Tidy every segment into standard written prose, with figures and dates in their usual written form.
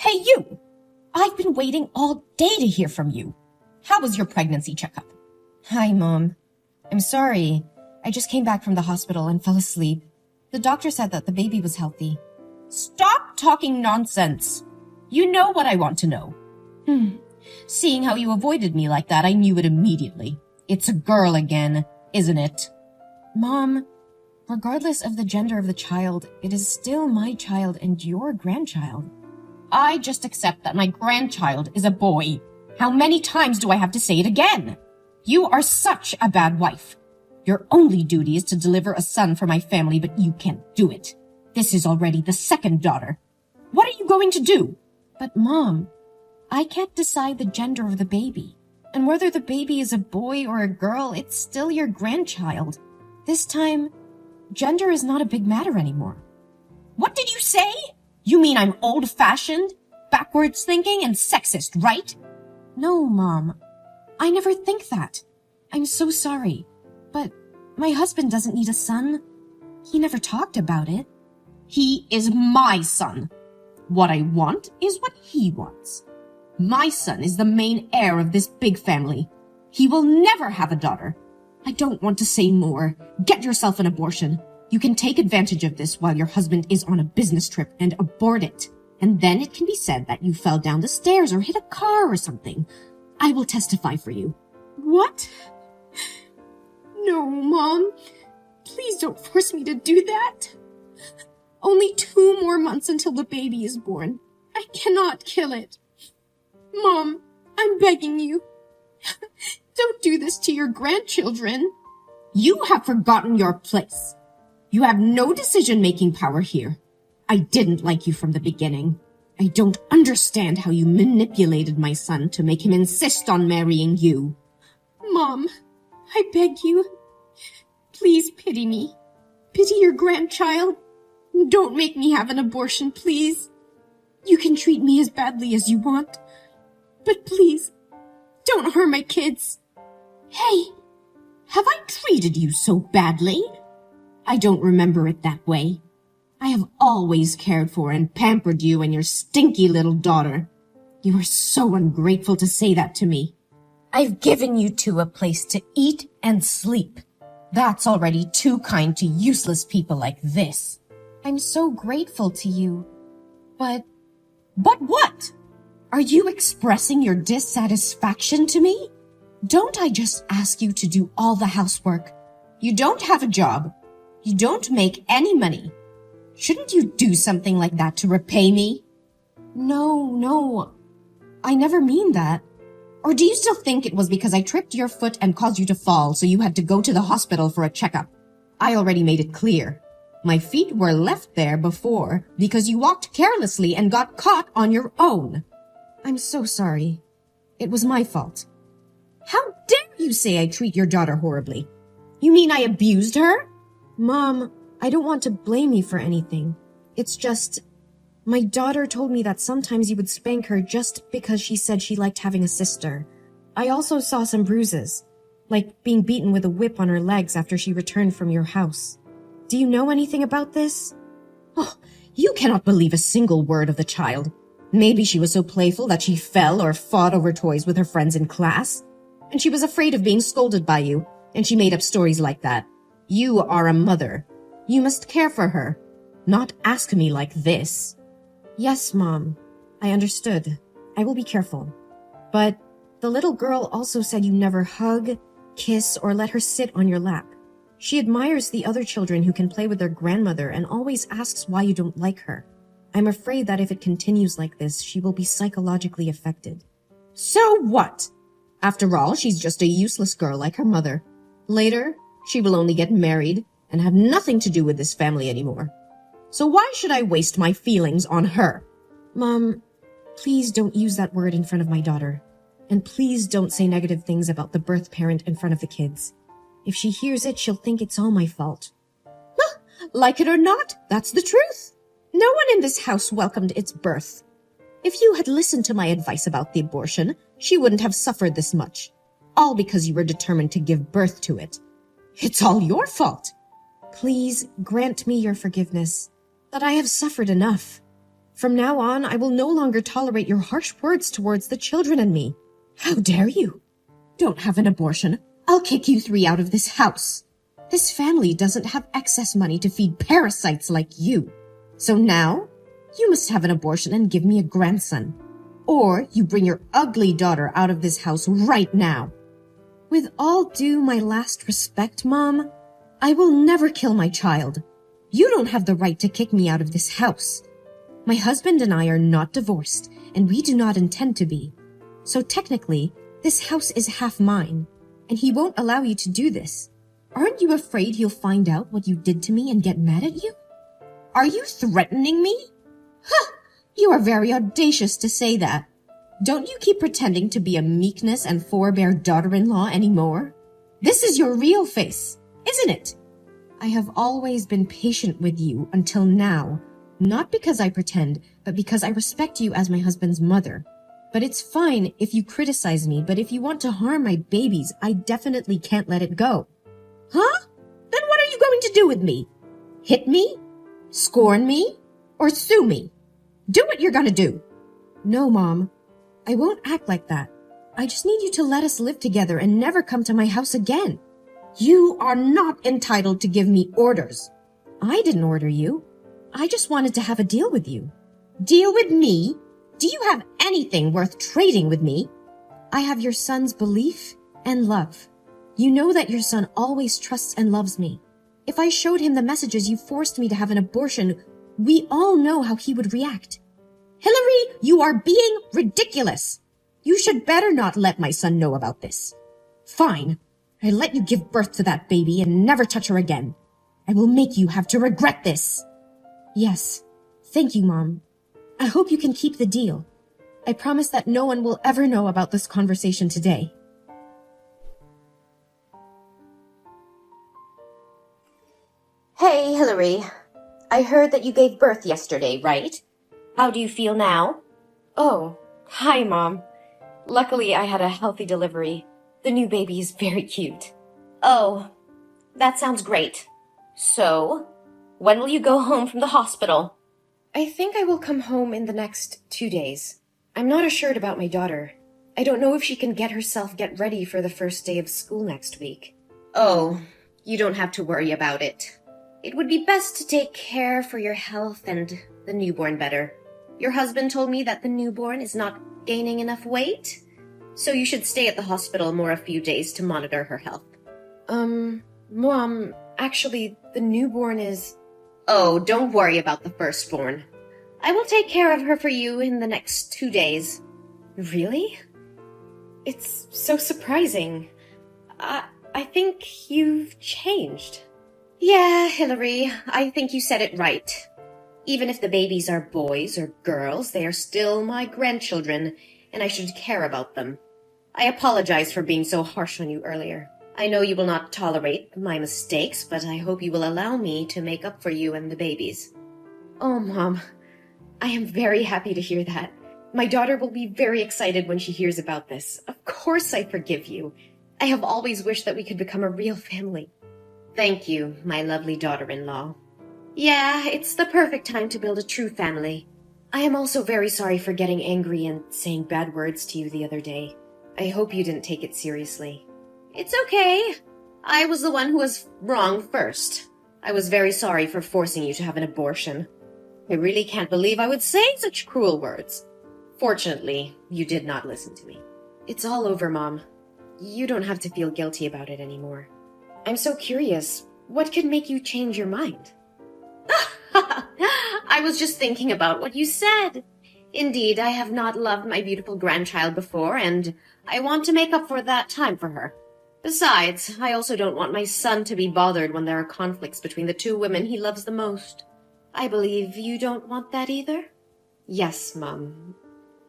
Hey, you! I've been waiting all day to hear from you. How was your pregnancy checkup? Hi, Mom. I'm sorry. I just came back from the hospital and fell asleep. The doctor said that the baby was healthy. Stop talking nonsense. You know what I want to know. Seeing how you avoided me like that, I knew it immediately. It's a girl again, isn't it? Mom, regardless of the gender of the child, it is still my child and your grandchild. I just accept that my grandchild is a boy. How many times do I have to say it again? You are such a bad wife. Your only duty is to deliver a son for my family, but you can't do it. This is already the second daughter. What are you going to do? But Mom, I can't decide the gender of the baby. And whether the baby is a boy or a girl, it's still your grandchild. This time, gender is not a big matter anymore. What did you say? You mean I'm old-fashioned, backwards thinking, and sexist, right? No, Mom. I never think that. I'm so sorry. But my husband doesn't need a son. He never talked about it. He is my son. What I want is what he wants. My son is the main heir of this big family. He will never have a daughter. I don't want to say more. Get yourself an abortion. You can take advantage of this while your husband is on a business trip and abort it. And then it can be said that you fell down the stairs or hit a car or something. I will testify for you. What? No, Mom. Please don't force me to do that. Only 2 more months until the baby is born. I cannot kill it. Mom, I'm begging you. Don't do this to your grandchildren. You have forgotten your place. You have no decision-making power here. I didn't like you from the beginning. I don't understand how you manipulated my son to make him insist on marrying you. Mom, I beg you. Please pity me. Pity your grandchild. Don't make me have an abortion, please. You can treat me as badly as you want. But please, don't harm my kids. Hey, have I treated you so badly? I don't remember it that way. I have always cared for and pampered you and your stinky little daughter. You are so ungrateful to say that to me. I've given you two a place to eat and sleep. That's already too kind to useless people like this. I'm so grateful to you. But what? Are you expressing your dissatisfaction to me? Don't I just ask you to do all the housework? You don't have a job. You don't make any money. Shouldn't you do something like that to repay me? No. I never mean that. Or do you still think it was because I tripped your foot and caused you to fall, so you had to go to the hospital for a checkup? I already made it clear. My feet were left there before because you walked carelessly and got caught on your own. I'm so sorry. It was my fault. How dare you say I treat your daughter horribly? You mean I abused her? Mom, I don't want to blame you for anything. It's just, my daughter told me that sometimes you would spank her just because she said she liked having a sister. I also saw some bruises, like being beaten with a whip on her legs after she returned from your house. Do you know anything about this? Oh, you cannot believe a single word of the child. Maybe she was so playful that she fell or fought over toys with her friends in class. And she was afraid of being scolded by you, and she made up stories like that. You are a mother. You must care for her, not ask me like this. Yes, Mom. I understood. I will be careful. But the little girl also said you never hug, kiss, or let her sit on your lap. She admires the other children who can play with their grandmother and always asks why you don't like her. I'm afraid that if it continues like this, she will be psychologically affected. So what? After all, she's just a useless girl like her mother. Later, she will only get married and have nothing to do with this family anymore. So why should I waste my feelings on her? Mom, please don't use that word in front of my daughter. And please don't say negative things about the birth parent in front of the kids. If she hears it, she'll think it's all my fault. Like it or not, that's the truth. No one in this house welcomed its birth. If you had listened to my advice about the abortion, she wouldn't have suffered this much. All because you were determined to give birth to it. It's all your fault. Please grant me your forgiveness, that I have suffered enough. From now on, I will no longer tolerate your harsh words towards the children and me. How dare you? Don't have an abortion. I'll kick you three out of this house. This family doesn't have excess money to feed parasites like you. So now, you must have an abortion and give me a grandson. Or you bring your ugly daughter out of this house right now. With all due my last respect, Mom, I will never kill my child. You don't have the right to kick me out of this house. My husband and I are not divorced, and we do not intend to be. So technically, this house is half mine, and he won't allow you to do this. Aren't you afraid he'll find out what you did to me and get mad at you? Are you threatening me? Huh! You are very audacious to say that. Don't you keep pretending to be a meekness and forbear daughter-in-law anymore? This is your real face, isn't it? I have always been patient with you until now, not because I pretend, but because I respect you as my husband's mother. But it's fine if you criticize me, but if you want to harm my babies, I definitely can't let it go. Huh? Then what are you going to do with me? Hit me? Scorn me? Or sue me? Do what you're gonna do. No, Mom. I won't act like that. I just need you to let us live together and never come to my house again. You are not entitled to give me orders. I didn't order you. I just wanted to have a deal with you. Deal with me? Do you have anything worth trading with me? I have your son's belief and love. You know that your son always trusts and loves me. If I showed him the messages you forced me to have an abortion, we all know how he would react. Hillary, you are being ridiculous. You should better not let my son know about this. Fine. I let you give birth to that baby and never touch her again. I will make you have to regret this. Yes. Thank you, Mom. I hope you can keep the deal. I promise that no one will ever know about this conversation today. Hey, Hillary. I heard that you gave birth yesterday, right? How do you feel now? Oh, hi, Mom. Luckily, I had a healthy delivery. The new baby is very cute. Oh, that sounds great. So, when will you go home from the hospital? I think I will come home in the next 2 days. I'm not assured about my daughter. I don't know if she can get ready for the first day of school next week. Oh, you don't have to worry about it. It would be best to take care for your health and the newborn better. Your husband told me that the newborn is not gaining enough weight, so you should stay at the hospital a few days to monitor her health. Mom, actually, the newborn is... Oh, don't worry about the firstborn. I will take care of her for you in the next 2 days. Really? It's so surprising. I think you've changed. Yeah, Hillary, I think you said it right. Even if the babies are boys or girls, they are still my grandchildren, and I should care about them. I apologize for being so harsh on you earlier. I know you will not tolerate my mistakes, but I hope you will allow me to make up for you and the babies. Oh, Mom, I am very happy to hear that. My daughter will be very excited when she hears about this. Of course I forgive you. I have always wished that we could become a real family. Thank you, my lovely daughter-in-law. Yeah, it's the perfect time to build a true family. I am also very sorry for getting angry and saying bad words to you the other day. I hope you didn't take it seriously. It's okay. I was the one who was wrong first. I was very sorry for forcing you to have an abortion. I really can't believe I would say such cruel words. Fortunately, you did not listen to me. It's all over, Mom. You don't have to feel guilty about it anymore. I'm so curious. What could make you change your mind? I was just thinking about what you said. Indeed, I have not loved my beautiful grandchild before, and I want to make up for that time for her. Besides, I also don't want my son to be bothered when there are conflicts between the two women he loves the most. I believe you don't want that either? Yes, Mom.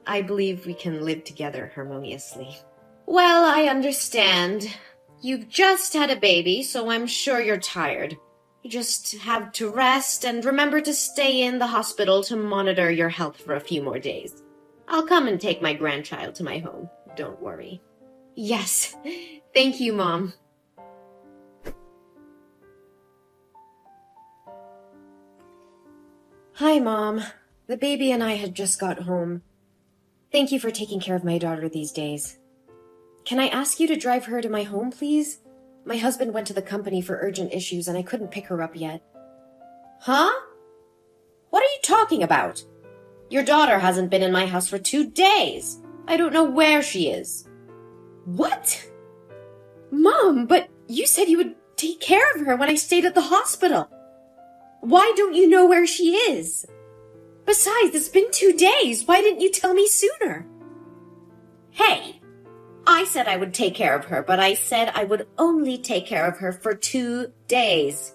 I believe we can live together harmoniously. Well, I understand. You've just had a baby, so I'm sure you're tired. You just have to rest and remember to stay in the hospital to monitor your health for a few more days. I'll come and take my grandchild to my home. Don't worry. Yes. Thank you, Mom. Hi, Mom. The baby and I had just got home. Thank you for taking care of my daughter these days. Can I ask you to drive her to my home, please? My husband went to the company for urgent issues and I couldn't pick her up yet. Huh? What are you talking about? Your daughter hasn't been in my house for 2 days. I don't know where she is. What? Mom, but you said you would take care of her when I stayed at the hospital. Why don't you know where she is? Besides, it's been 2 days. Why didn't you tell me sooner? Hey, I said I would take care of her, but I said I would only take care of her for 2 days.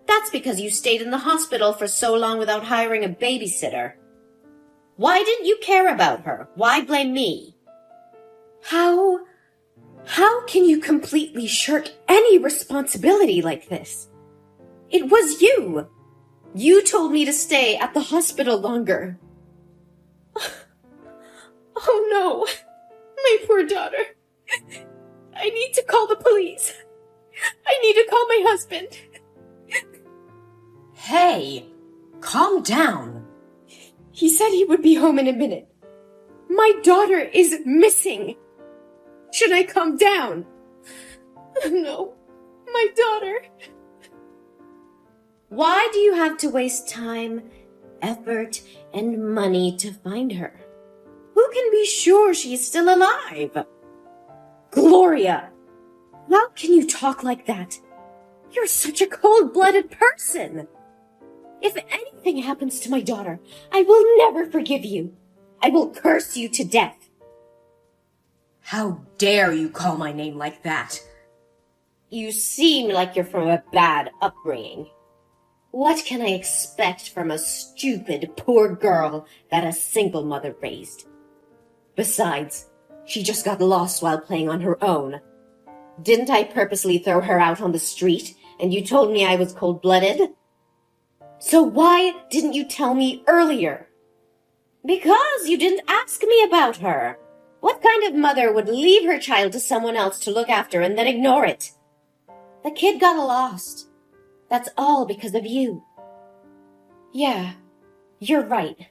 That's because you stayed in the hospital for so long without hiring a babysitter. Why didn't you care about her? Why blame me? How can you completely shirk any responsibility like this? It was you. You told me to stay at the hospital longer. Oh no, my poor daughter. I need to call the police. I need to call my husband. Hey, calm down. He said he would be home in a minute. My daughter is missing. Should I calm down? No, my daughter. Why do you have to waste time, effort, and money to find her? Who can be sure she's still alive? Gloria, how can you talk like that? You're such a cold-blooded person. If anything happens to my daughter, I will never forgive you. I will curse you to death. How dare you call my name like that? You seem like you're from a bad upbringing. What can I expect from a stupid, poor girl that a single mother raised? Besides, she just got lost while playing on her own. Didn't I purposely throw her out on the street, and you told me I was cold-blooded? So why didn't you tell me earlier? Because you didn't ask me about her. What kind of mother would leave her child to someone else to look after and then ignore it? The kid got lost. That's all because of you. Yeah, you're right.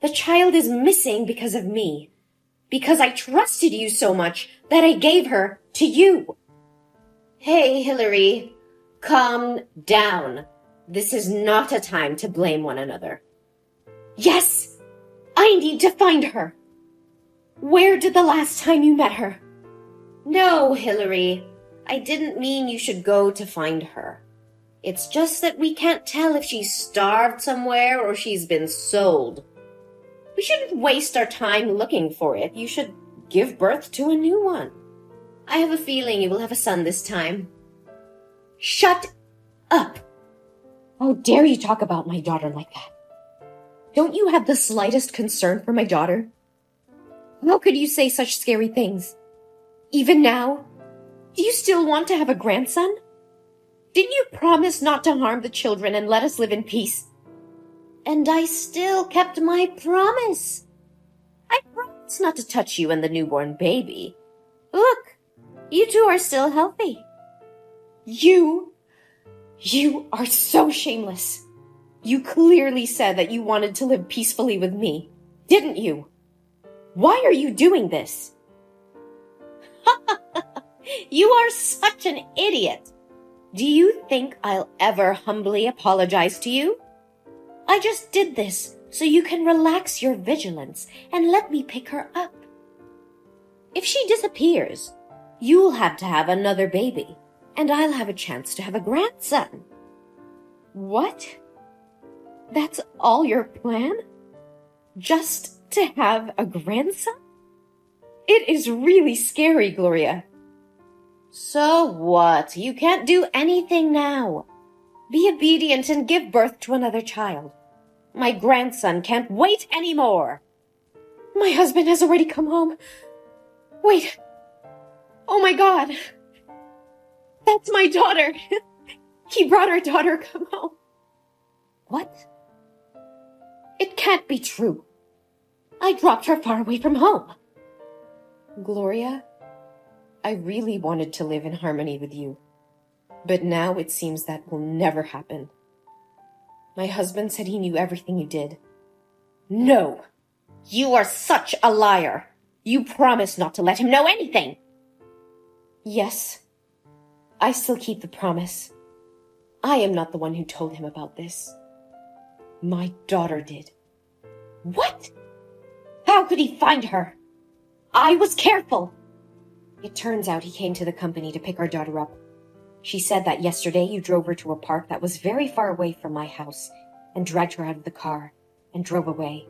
The child is missing because of me. Because I trusted you so much that I gave her to you. Hey, Hillary, calm down. This is not a time to blame one another. Yes, I need to find her. Where did the last time you met her? No, Hillary, I didn't mean you should go to find her. It's just that we can't tell if she's starved somewhere or she's been sold. We shouldn't waste our time looking for it. You should give birth to a new one. I have a feeling you will have a son this time. Shut up! How dare you talk about my daughter like that? Don't you have the slightest concern for my daughter? How could you say such scary things? Even now? Do you still want to have a grandson? Didn't you promise not to harm the children and let us live in peace? And I still kept my promise. I promised not to touch you and the newborn baby. Look, you two are still healthy. You are so shameless. You clearly said that you wanted to live peacefully with me, didn't you? Why are you doing this? You are such an idiot. Do you think I'll ever humbly apologize to you? I just did this so you can relax your vigilance and let me pick her up. If she disappears, you'll have to have another baby, and I'll have a chance to have a grandson. What? That's all your plan? Just to have a grandson? It is really scary, Gloria. So what? You can't do anything now. Be obedient and give birth to another child. My grandson can't wait anymore. My husband has already come home. Wait. Oh my God. That's my daughter. He brought our daughter come home. What? It can't be true. I dropped her far away from home. Gloria, I really wanted to live in harmony with you, but now it seems that will never happen. My husband said he knew everything you did, No. You are such a liar. You promised not to let him know anything. Yes. I still keep the promise. I am not the one who told him about this. My daughter did. What? How could he find her? I was careful. It turns out he came to the company to pick our daughter up. She said that yesterday you drove her to a park that was very far away from my house and dragged her out of the car and drove away.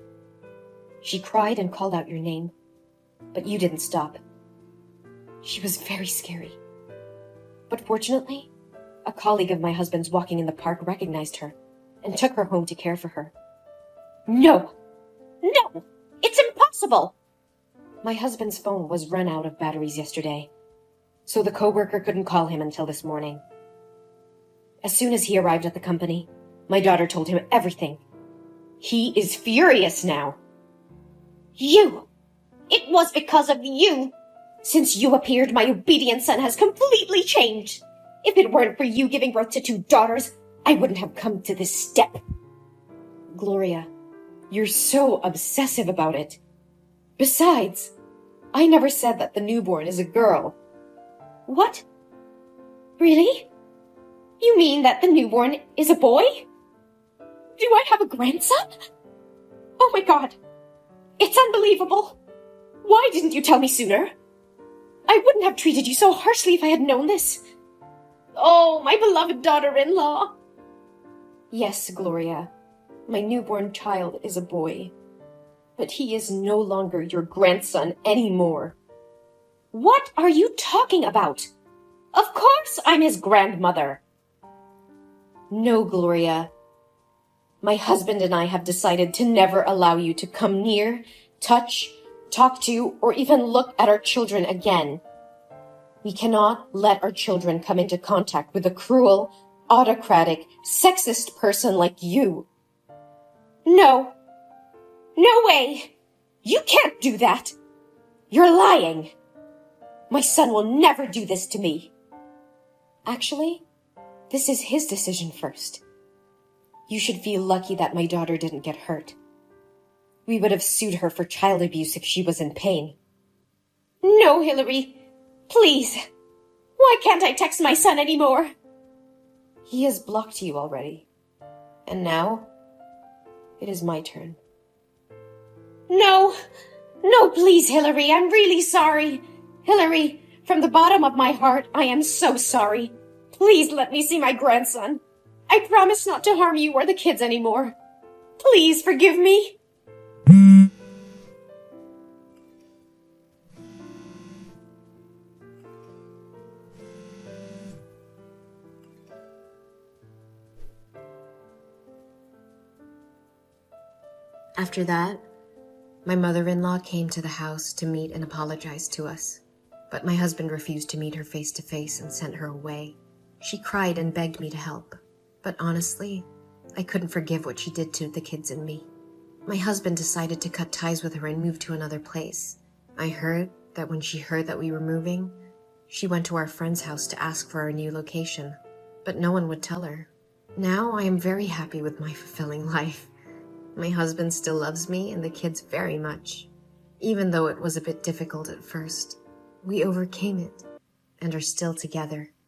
She cried and called out your name, but you didn't stop. She was very scary. But fortunately, a colleague of my husband's walking in the park recognized her and took her home to care for her. No! No! It's impossible! My husband's phone was run out of batteries yesterday, so the coworker couldn't call him until this morning. As soon as he arrived at the company, my daughter told him everything. He is furious now. You! It was because of you! Since you appeared, my obedient son has completely changed. If it weren't for you giving birth to 2 daughters, I wouldn't have come to this step. Gloria, you're so obsessive about it. Besides, I never said that the newborn is a girl. What? Really? You mean that the newborn is a boy? Do I have a grandson? Oh my God. It's unbelievable. Why didn't you tell me sooner? I wouldn't have treated you so harshly if I had known this. Oh, my beloved daughter-in-law. Yes, Gloria, my newborn child is a boy, but he is no longer your grandson anymore. What are you talking about? Of course I'm his grandmother. No, Gloria. My husband and I have decided to never allow you to come near, touch, talk to, or even look at our children again. We cannot let our children come into contact with a cruel, autocratic, sexist person like you. No. No way! You can't do that! You're lying! My son will never do this to me. Actually, this is his decision first. You should feel lucky that my daughter didn't get hurt. We would have sued her for child abuse if she was in pain. No, Hillary. Please. Why can't I text my son anymore? He has blocked you already. And now, it is my turn. No. No, please, Hillary. I'm really sorry. Hillary, from the bottom of my heart, I am so sorry. Please let me see my grandson. I promise not to harm you or the kids anymore. Please forgive me. After that, my mother-in-law came to the house to meet and apologize to us. But my husband refused to meet her face to face and sent her away. She cried and begged me to help. But honestly, I couldn't forgive what she did to the kids and me. My husband decided to cut ties with her and move to another place. I heard that when she heard that we were moving, she went to our friend's house to ask for our new location. But no one would tell her. Now I am very happy with my fulfilling life. My husband still loves me and the kids very much. Even though it was a bit difficult at first, we overcame it and are still together.